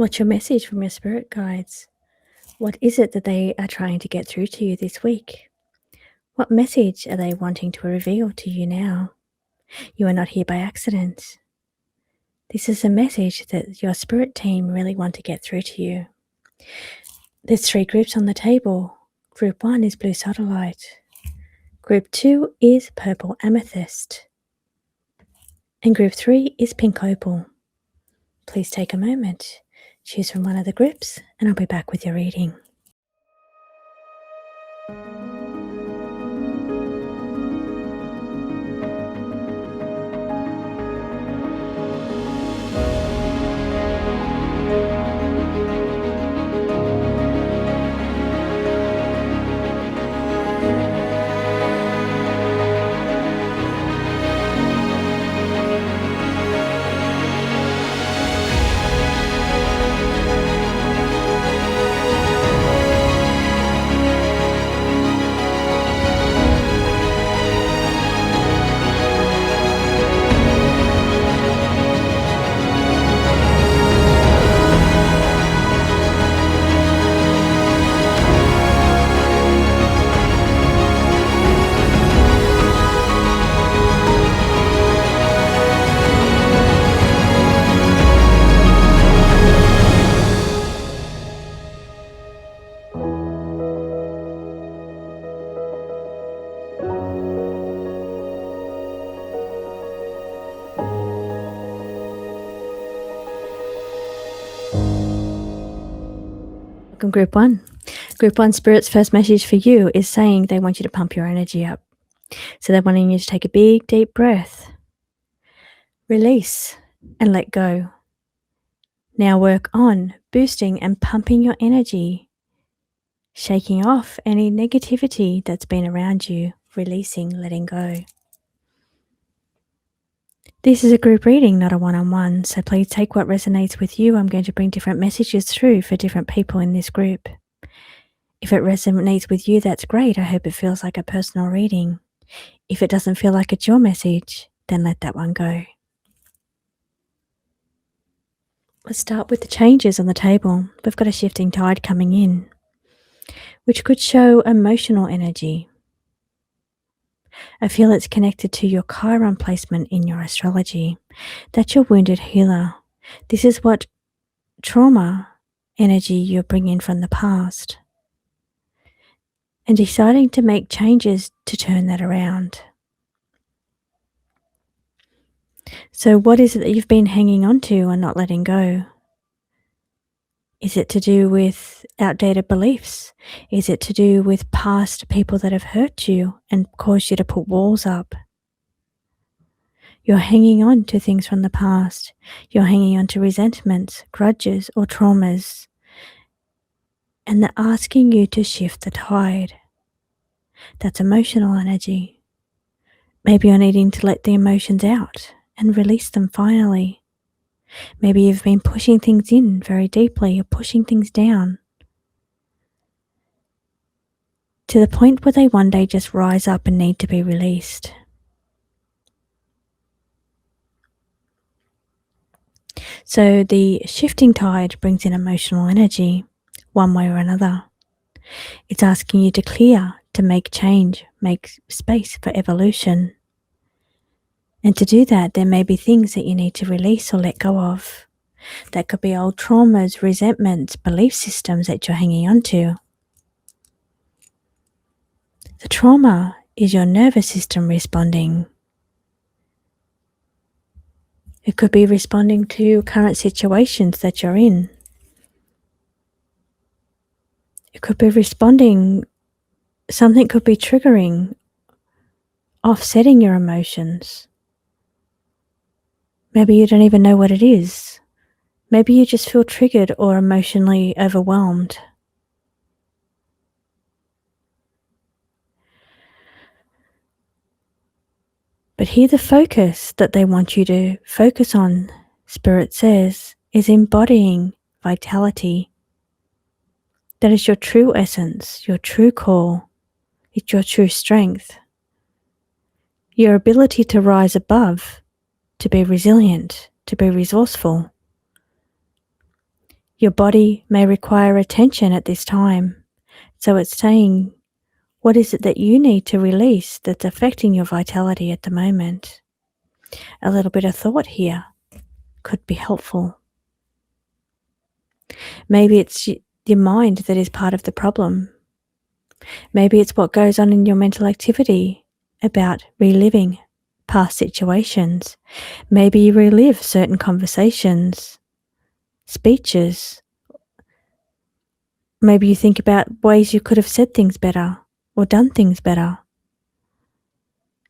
What's your message from your spirit guides? What is it that they are trying to get through to you this week? What message are they wanting to reveal to you now? You are not here by accident. This is a message that your spirit team really want to get through to you. There's 3 groups on the table. Group 1 is blue sodalite. Group 2 is purple amethyst. And group 3 is pink opal. Please take a moment, choose from one of the groups, and I'll be back with your reading. Welcome, Group 1. Group 1 Spirit's first message for you is saying they want you to pump your energy up. So they're wanting you to take a big, deep breath, release, and let go. Now work on boosting and pumping your energy, shaking off any negativity that's been around you, releasing, letting go. This is a group reading, not a one-on-one, so please take what resonates with you. I'm going to bring different messages through for different people in this group. If it resonates with you, that's great. I hope it feels like a personal reading. If it doesn't feel like it's your message, then let that one go. Let's start with the changes on the table. We've got a shifting tide coming in, which could show emotional energy. I feel it's connected to your Chiron placement in your astrology. That's your wounded healer. This is what trauma energy you're bringing from the past, and deciding to make changes to turn that around. So what is it that you've been hanging on to and not letting go? Is it to do with outdated beliefs? Is it to do with past people that have hurt you and caused you to put walls up? You're hanging on to things from the past. You're hanging on to resentments, grudges, or traumas. And they're asking you to shift the tide. That's emotional energy. Maybe you're needing to let the emotions out and release them finally. Maybe you've been pushing things in very deeply. You're pushing things down to the point where they one day just rise up and need to be released. So the shifting tide brings in emotional energy, one way or another. It's asking you to clear, to make change, make space for evolution. And to do that, there may be things that you need to release or let go of. That could be old traumas, resentments, belief systems that you're hanging on to. The trauma is your nervous system responding. It could be responding to current situations that you're in. It could be responding, something could be triggering, offsetting your emotions. Maybe you don't even know what it is. Maybe you just feel triggered or emotionally overwhelmed. But here the focus that they want you to focus on, Spirit says, is embodying vitality. That is your true essence, your true core. It's your true strength. Your ability to rise above, to be resilient, to be resourceful. Your body may require attention at this time. So it's saying, what is it that you need to release that's affecting your vitality at the moment? A little bit of thought here could be helpful. Maybe it's your mind that is part of the problem. Maybe it's what goes on in your mental activity about reliving past situations. Maybe you relive certain conversations, speeches. Maybe you think about ways you could have said things better or done things better.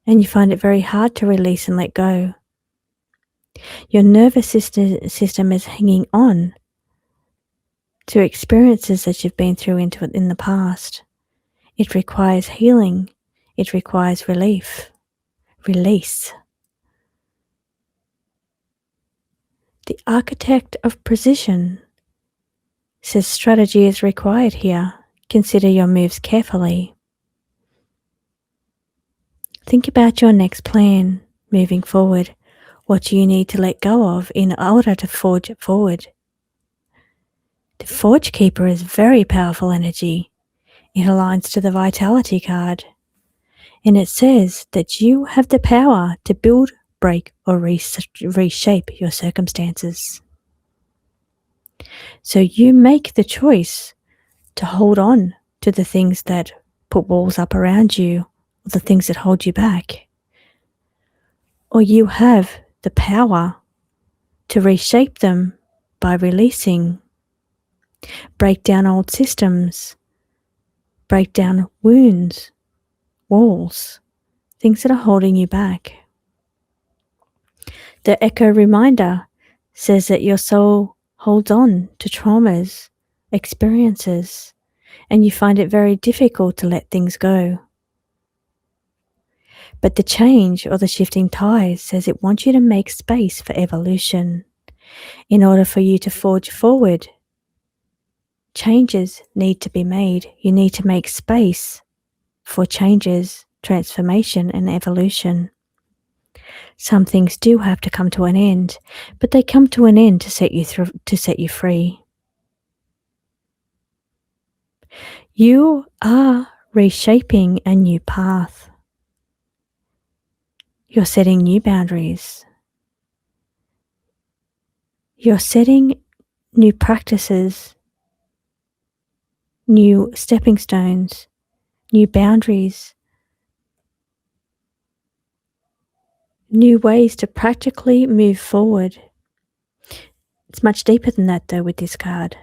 And you find it very hard to release and let go. Your nervous system is hanging on to experiences that you've been through in the past. It requires healing. It requires release. The architect of precision says strategy is required here. Consider your moves carefully. Think about your next plan moving forward. What do you need to let go of in order to forge forward? The Forge Keeper is very powerful energy. It aligns to the Vitality card. And it says that you have the power to build, break, or reshape your circumstances. So you make the choice to hold on to the things that put walls up around you, or the things that hold you back. Or you have the power to reshape them by releasing, break down old systems, break down wounds, walls, things that are holding you back. The Echo Reminder says that your soul holds on to traumas, experiences, and you find it very difficult to let things go. But the change or the shifting tides says it wants you to make space for evolution. In order for you to forge forward, changes need to be made. You need to make space for changes, transformation, and evolution. Some things do have to come to an end, but they come to an end to set you free. You are reshaping a new path. You're setting new boundaries. You're setting new practices, new stepping stones, new boundaries, new ways to practically move forward. It's much deeper than that, though, with this card.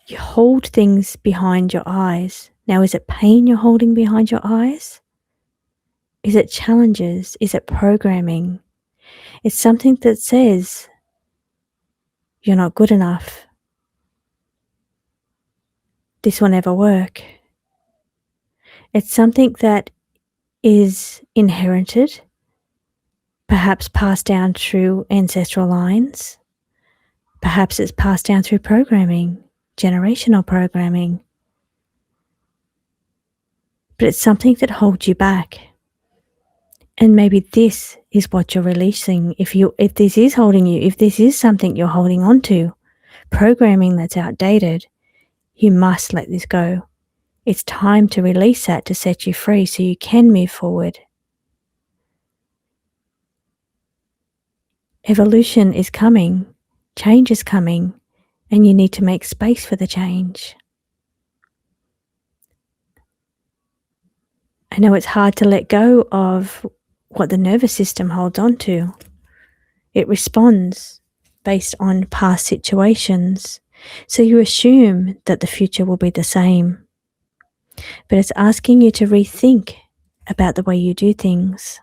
You hold things behind your eyes. Now, is it pain you're holding behind your eyes? Is it challenges? Is it programming? It's something that says you're not good enough. This will never work. It's something that is inherited, perhaps passed down through ancestral lines. Perhaps it's passed down through programming, generational programming. But it's something that holds you back. And maybe this is what you're releasing. If this is holding you, if this is something you're holding on to, programming that's outdated, you must let this go. It's time to release that to set you free so you can move forward. Evolution is coming, change is coming, and you need to make space for the change. I know it's hard to let go of what the nervous system holds on to. It responds based on past situations, so you assume that the future will be the same. But it's asking you to rethink about the way you do things.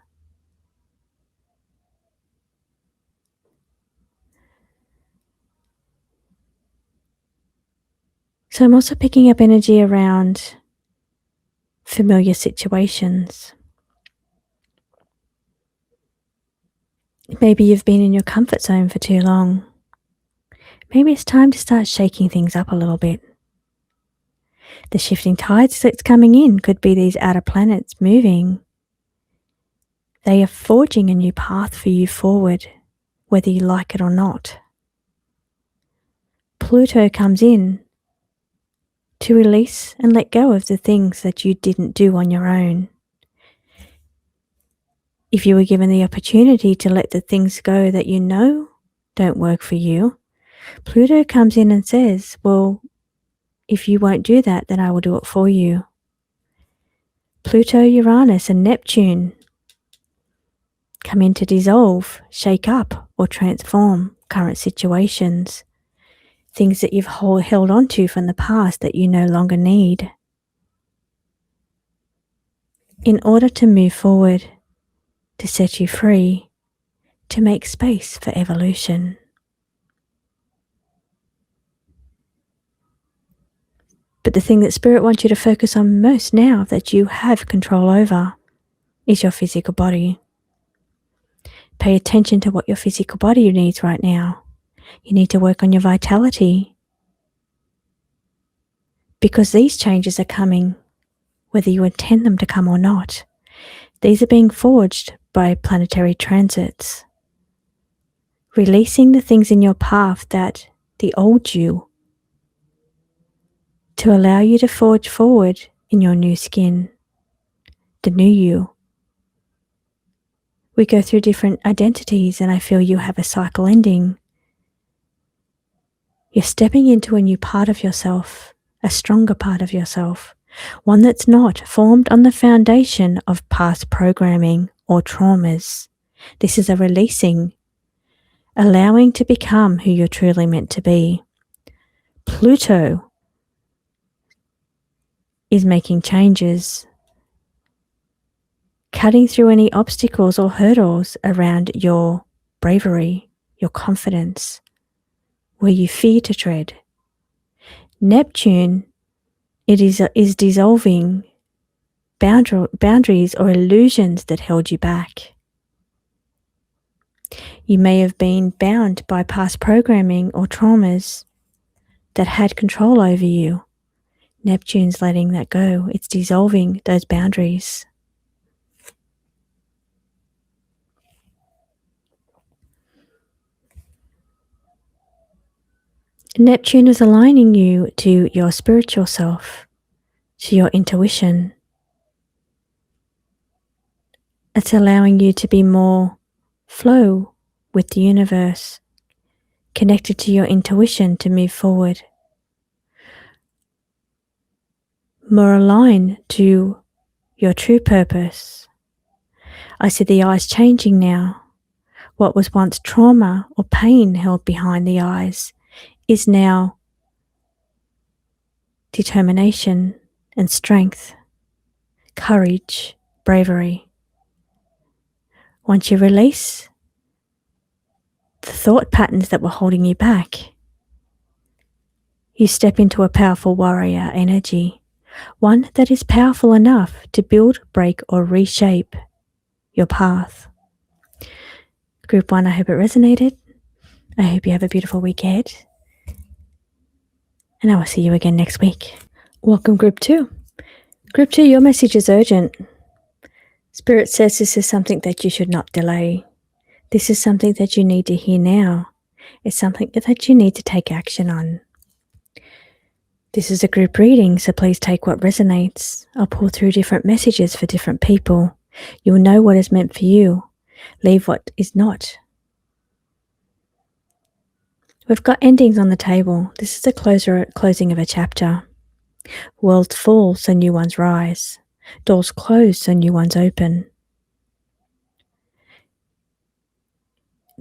So I'm also picking up energy around familiar situations. Maybe you've been in your comfort zone for too long. Maybe it's time to start shaking things up a little bit. The shifting tides that's coming in could be these outer planets moving. They are forging a new path for you forward, whether you like it or not. Pluto comes in to release and let go of the things that you didn't do on your own. If you were given the opportunity to let the things go that you know don't work for you, Pluto comes in and says, well, if you won't do that, then I will do it for you. Pluto, Uranus, and Neptune come in to dissolve, shake up, or transform current situations, things that you've held on to from the past that you no longer need. In order to move forward, to set you free, to make space for evolution. But the thing that Spirit wants you to focus on most now that you have control over is your physical body. Pay attention to what your physical body needs right now. You need to work on your vitality, because these changes are coming, whether you intend them to come or not. These are being forged by planetary transits, releasing the things in your path that the old you, to allow you to forge forward in your new skin, the new you. We go through different identities, and I feel you have a cycle ending. You're stepping into a new part of yourself, a stronger part of yourself, one that's not formed on the foundation of past programming or traumas. This is a releasing, allowing to become who you're truly meant to be. Pluto is making changes, cutting through any obstacles or hurdles around your bravery, your confidence, where you fear to tread. Neptune, it is dissolving boundaries or illusions that held you back. You may have been bound by past programming or traumas that had control over you. Neptune's letting that go. It's dissolving those boundaries. Neptune is aligning you to your spiritual self, to your intuition. It's allowing you to be more flow with the universe, connected to your intuition to move forward. More aligned to your true purpose. I see the eyes changing now. What was once trauma or pain held behind the eyes is now determination and strength, courage, bravery. Once you release the thought patterns that were holding you back, you step into a powerful warrior energy, one that is powerful enough to build, break, or reshape your path. Group 1, I hope it resonated. I hope you have a beautiful week ahead. And I will see you again next week. Welcome, Group 2. Group 2, your message is urgent. Spirit says this is something that you should not delay. This is something that you need to hear now. It's something that you need to take action on. This is a group reading, so please take what resonates. I'll pull through different messages for different people. You'll know what is meant for you. Leave what is not. We've got endings on the table. This is the closing of a chapter. Worlds fall, so new ones rise. Doors close, so new ones open.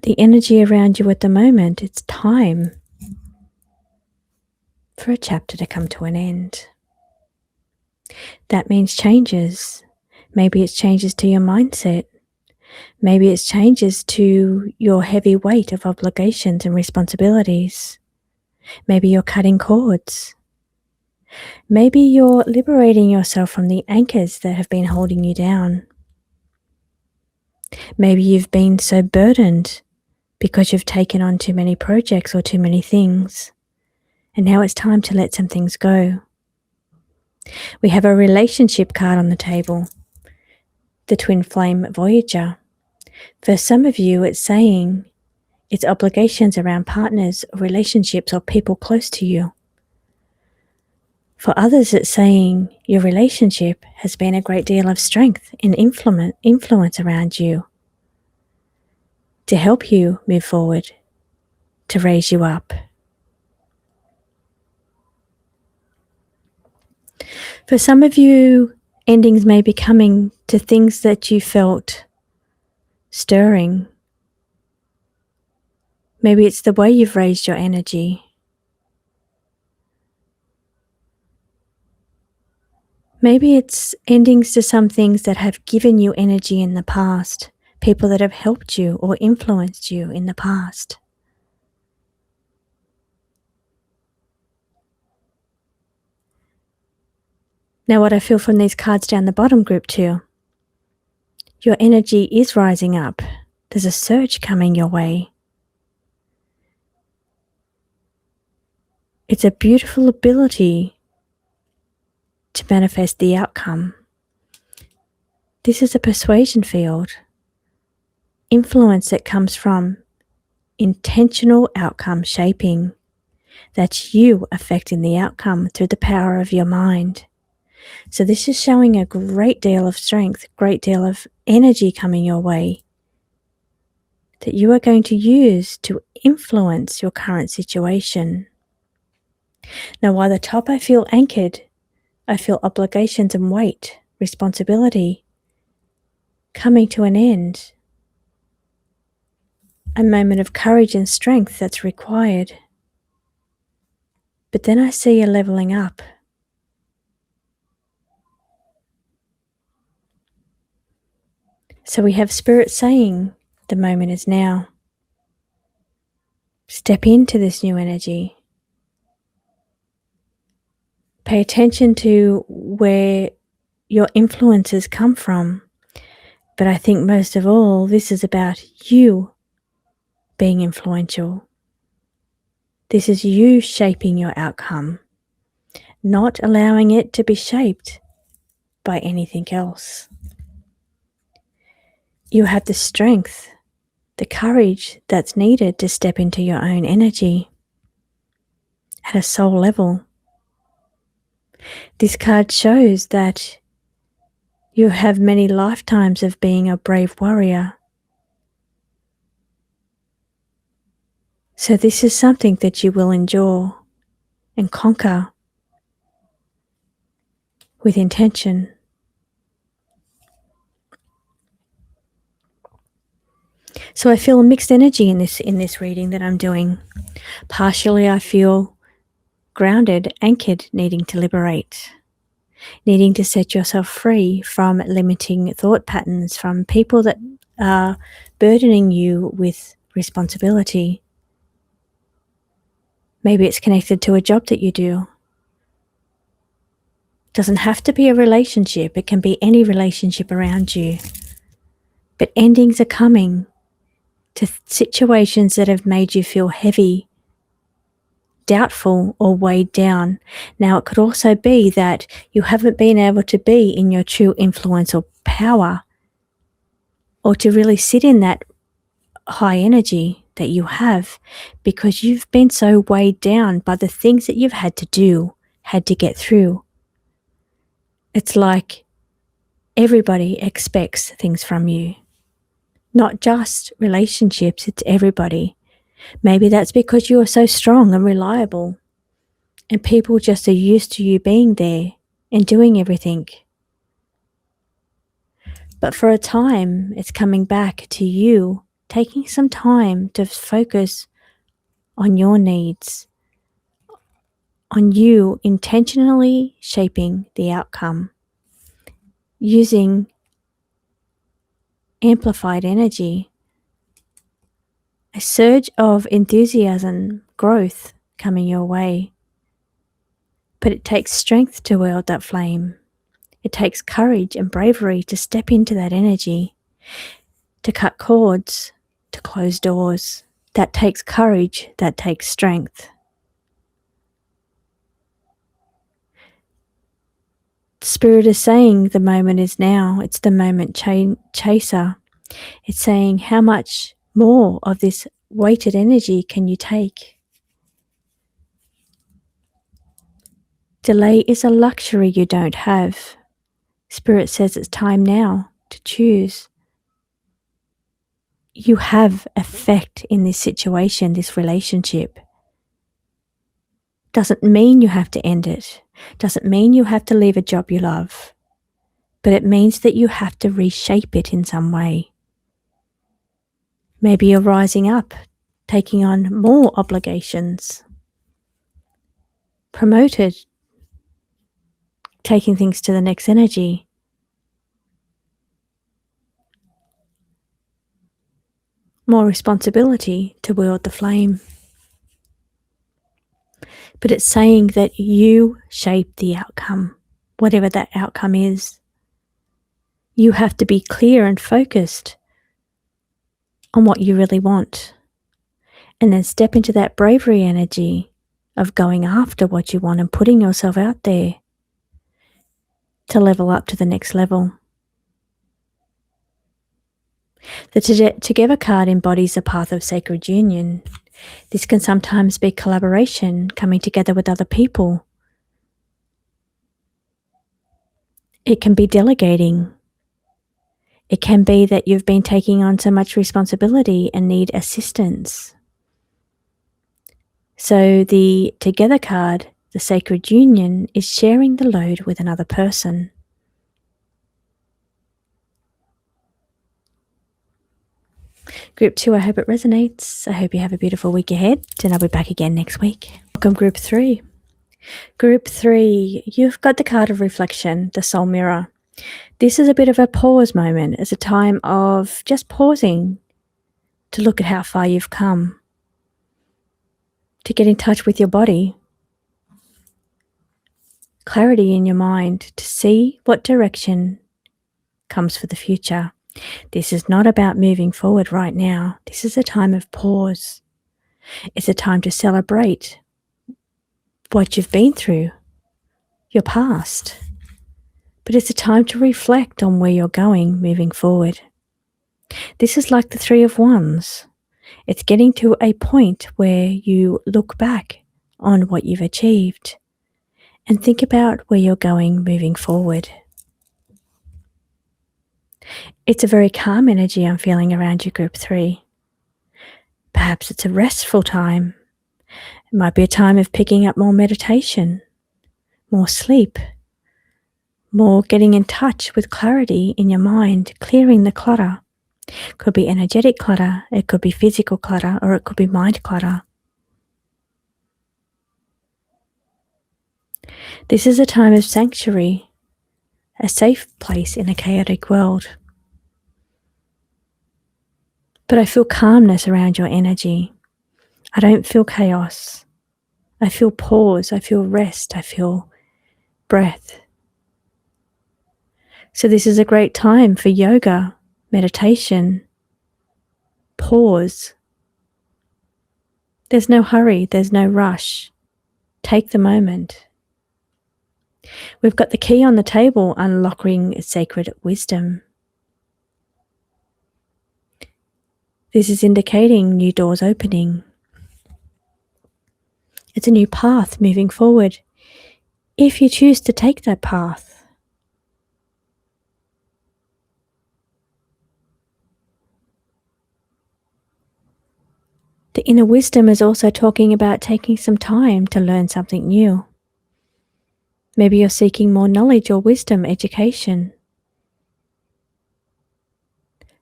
The energy around you at the moment, it's time for a chapter to come to an end. That means changes. Maybe it's changes to your mindset. Maybe it's changes to your heavy weight of obligations and responsibilities. Maybe you're cutting cords. Maybe you're liberating yourself from the anchors that have been holding you down. Maybe you've been so burdened because you've taken on too many projects or too many things. And now it's time to let some things go. We have a relationship card on the table, the Twin Flame Voyager. For some of you, it's saying It's obligations around partners, or relationships, or people close to you. For others, it's saying your relationship has been a great deal of strength and influence around you to help you move forward, to raise you up. For some of you, endings may be coming to things that you felt stirring. Maybe it's the way you've raised your energy. Maybe it's endings to some things that have given you energy in the past, people that have helped you or influenced you in the past. Now, what I feel from these cards down the bottom, group 2, your energy is rising up. There's a surge coming your way. It's a beautiful ability to manifest the outcome. This is a persuasion field. Influence that comes from intentional outcome shaping. That's you affecting the outcome through the power of your mind. So this is showing a great deal of strength, great deal of energy coming your way that you are going to use to influence your current situation. Now, while the top I feel anchored, I feel obligations and weight, responsibility coming to an end. A moment of courage and strength that's required. But then I see a leveling up. So we have Spirit saying, the moment is now. Step into this new energy. Pay attention to where your influences come from. But I think most of all, this is about you being influential. This is you shaping your outcome, not allowing it to be shaped by anything else. You have the strength, the courage that's needed to step into your own energy at a soul level. This card shows that you have many lifetimes of being a brave warrior. So this is something that you will endure and conquer with intention. So I feel a mixed energy in this reading that I'm doing. Partially I feel grounded, anchored, needing to liberate, needing to set yourself free from limiting thought patterns, from people that are burdening you with responsibility. Maybe it's connected to a job that you do. It doesn't have to be a relationship. It can be any relationship around you. But endings are coming to situations that have made you feel heavy, doubtful, or weighed down. Now, it could also be that you haven't been able to be in your true influence or power, or to really sit in that high energy that you have, because you've been so weighed down by the things that you've had to do, had to get through. It's like everybody expects things from you. Not just relationships, it's everybody. Maybe that's because you are so strong and reliable, and people just are used to you being there and doing everything. But for a time, it's coming back to you, taking some time to focus on your needs, on you intentionally shaping the outcome, using amplified energy, a surge of enthusiasm, growth coming your way. But it takes strength to wield that flame. It takes courage and bravery to step into that energy, to cut cords, to close doors. That takes courage, that takes strength. Spirit is saying the moment is now. It's the moment chaser. It's saying how much more of this weighted energy can you take? Delay is a luxury you don't have. Spirit says it's time now to choose. You have effect in this situation, this relationship. Doesn't mean you have to end it. Doesn't mean you have to leave a job you love. But it means that you have to reshape it in some way. Maybe you're rising up, taking on more obligations. Promoted, taking things to the next energy. More responsibility to wield the flame. But it's saying that you shape the outcome, whatever that outcome is. You have to be clear and focused on what you really want. And then step into that bravery energy of going after what you want and putting yourself out there to level up to the next level. The Together card embodies the path of sacred union. This can sometimes be collaboration, coming together with other people. It can be delegating. It can be that you've been taking on so much responsibility and need assistance. So the Together card, the sacred union, is sharing the load with another person. Group 2, I hope it resonates. I hope you have a beautiful week ahead, and I'll be back again next week. Welcome, Group 3. Group 3, you've got the card of reflection, the soul mirror. This is a bit of a pause moment. It's a time of just pausing to look at how far you've come, to get in touch with your body, clarity in your mind, to see what direction comes for the future. This is not about moving forward right now. This is a time of pause. It's a time to celebrate what you've been through, your past. But it's a time to reflect on where you're going moving forward. This is like the Three of Wands. It's getting to a point where you look back on what you've achieved and think about where you're going moving forward. It's a very calm energy I'm feeling around you, Group 3. Perhaps it's a restful time. It might be a time of picking up more meditation, more sleep, more getting in touch with clarity in your mind, clearing the clutter. It could be energetic clutter, it could be physical clutter, or it could be mind clutter. This is a time of sanctuary, a safe place in a chaotic world. But I feel calmness around your energy. I don't feel chaos. I feel pause, I feel rest, I feel breath. So this is a great time for yoga, meditation, pause. There's no hurry, there's no rush. Take the moment. We've got the key on the table, unlocking sacred wisdom. This is indicating new doors opening. It's a new path moving forward, if you choose to take that path. The inner wisdom is also talking about taking some time to learn something new. Maybe you're seeking more knowledge or wisdom, education.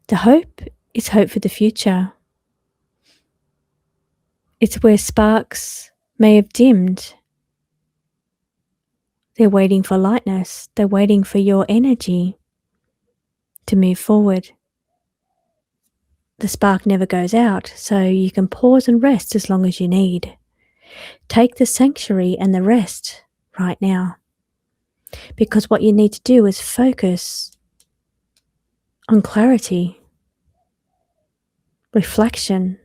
The hope is hope for the future. It's where sparks may have dimmed. They're waiting for lightness. They're waiting for your energy to move forward. The spark never goes out, so you can pause and rest as long as you need. Take the sanctuary and the rest right now, because what you need to do is focus on clarity, reflection,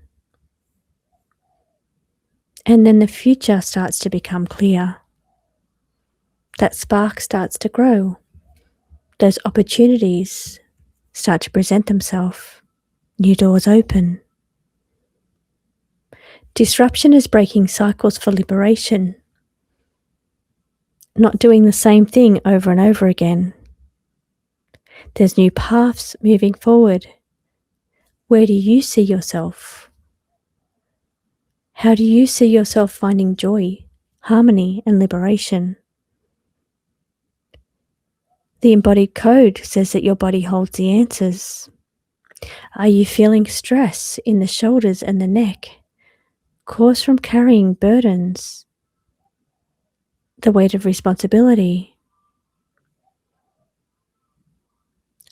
and then the future starts to become clear. That spark starts to grow. Those opportunities start to present themselves. New doors open. Disruption is breaking cycles for liberation, not doing the same thing over and over again. There's new paths moving forward. Where do you see yourself? How do you see yourself finding joy, harmony, and liberation? The embodied code says that your body holds the answers. Are you feeling stress in the shoulders and the neck, caused from carrying burdens, the weight of responsibility?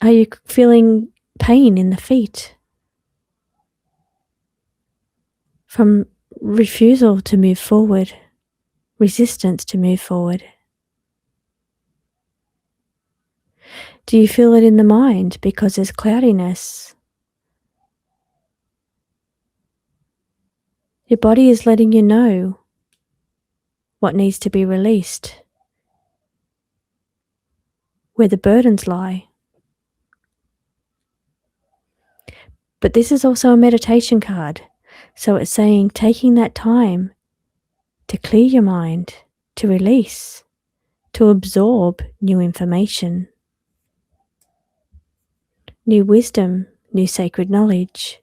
Are you feeling pain in the feet from refusal to move forward, resistance to move forward? Do you feel it in the mind because there's cloudiness? Your body is letting you know what needs to be released, where the burdens lie. But this is also a meditation card. So it's saying taking that time to clear your mind, to release, to absorb new information, new wisdom, new sacred knowledge,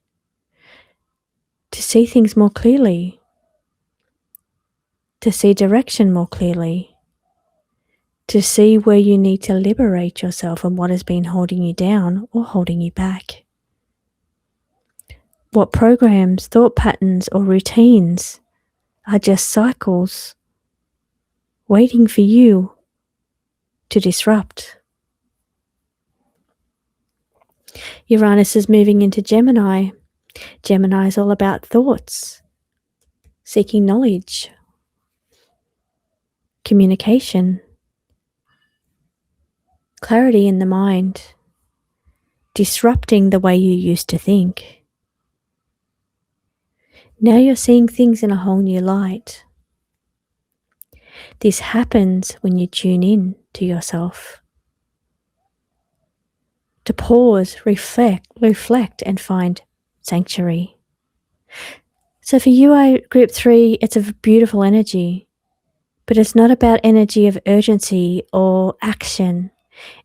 to see things more clearly, to see direction more clearly, to see where you need to liberate yourself and what has been holding you down or holding you back. What programs, thought patterns, or routines are just cycles waiting for you to disrupt. Uranus is moving into Gemini. Gemini is all about thoughts, seeking knowledge, communication, clarity in the mind, disrupting the way you used to think. Now you're seeing things in a whole new light. This happens when you tune in to yourself. To pause, reflect, and find sanctuary. So for you, Group 3, it's a beautiful energy, but it's not about energy of urgency or action.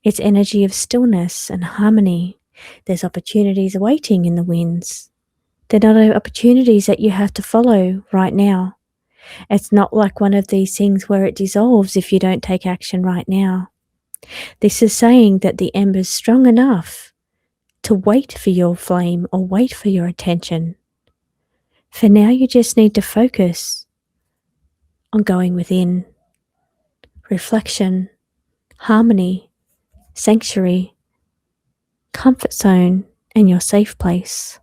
It's energy of stillness and harmony. There's opportunities waiting in the winds. They're not opportunities that you have to follow right now. It's not like one of these things where it dissolves if you don't take action right now. This is saying that the ember's strong enough to wait for your flame or wait for your attention. For now, you just need to focus on going within. Reflection, harmony, sanctuary, comfort zone, and your safe place.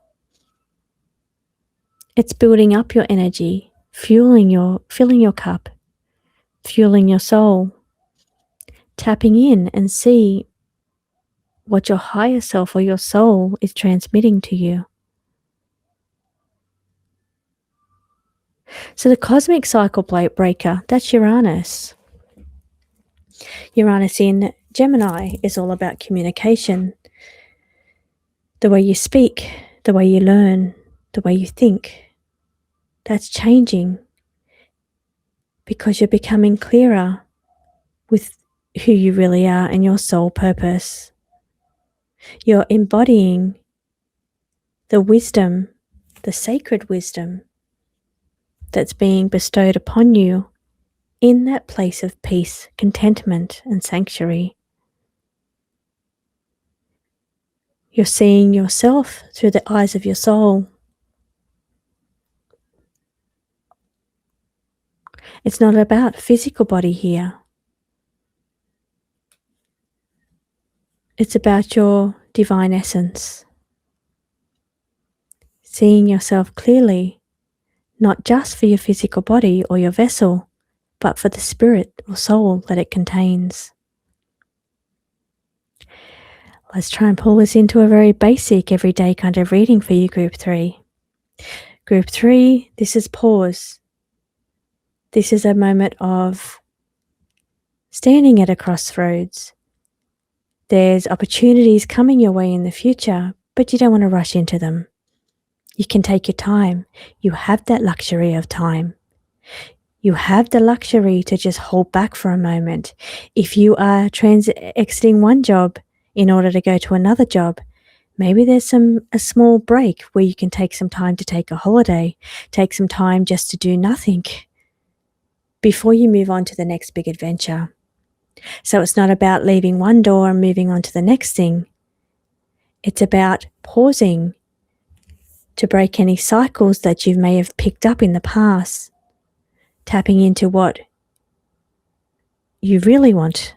It's building up your energy, filling your cup, fueling your soul, tapping in and see what your higher self or your soul is transmitting to you. So the cosmic cycle breaker, that's Uranus. Uranus in Gemini is all about communication, the way you speak, the way you learn, the way you think. That's changing because you're becoming clearer with who you really are and your soul purpose. You're embodying the wisdom, the sacred wisdom that's being bestowed upon you in that place of peace, contentment, and sanctuary. You're seeing yourself through the eyes of your soul. It's not about physical body here. It's about your divine essence. Seeing yourself clearly, not just for your physical body or your vessel, but for the spirit or soul that it contains. Let's try and pull this into a very basic, everyday kind of reading for you, Group 3. Group 3, this is pause. This is a moment of standing at a crossroads. There's opportunities coming your way in the future, but you don't want to rush into them. You can take your time. You have that luxury of time. You have the luxury to just hold back for a moment. If you are exiting one job in order to go to another job, maybe there's a small break where you can take some time to take a holiday, take some time just to do nothing before you move on to the next big adventure. So it's not about leaving one door and moving on to the next thing. It's about pausing to break any cycles that you may have picked up in the past, tapping into what you really want,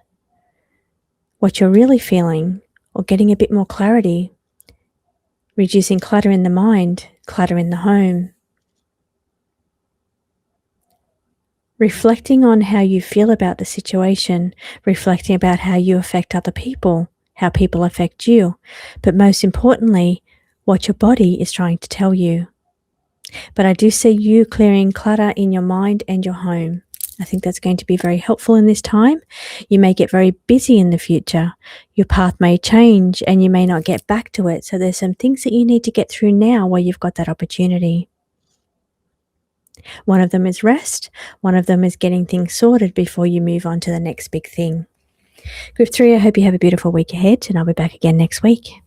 what you're really feeling, or getting a bit more clarity, reducing clutter in the mind, clutter in the home. Reflecting on how you feel about the situation, reflecting about how you affect other people, how people affect you, but most importantly, what your body is trying to tell you. But I do see you clearing clutter in your mind and your home. I think that's going to be very helpful in this time. You may get very busy in the future. Your path may change and you may not get back to it. So there's some things that you need to get through now while you've got that opportunity. One of them is rest. One of them is getting things sorted before you move on to the next big thing. Group 3, I hope you have a beautiful week ahead, and I'll be back again next week.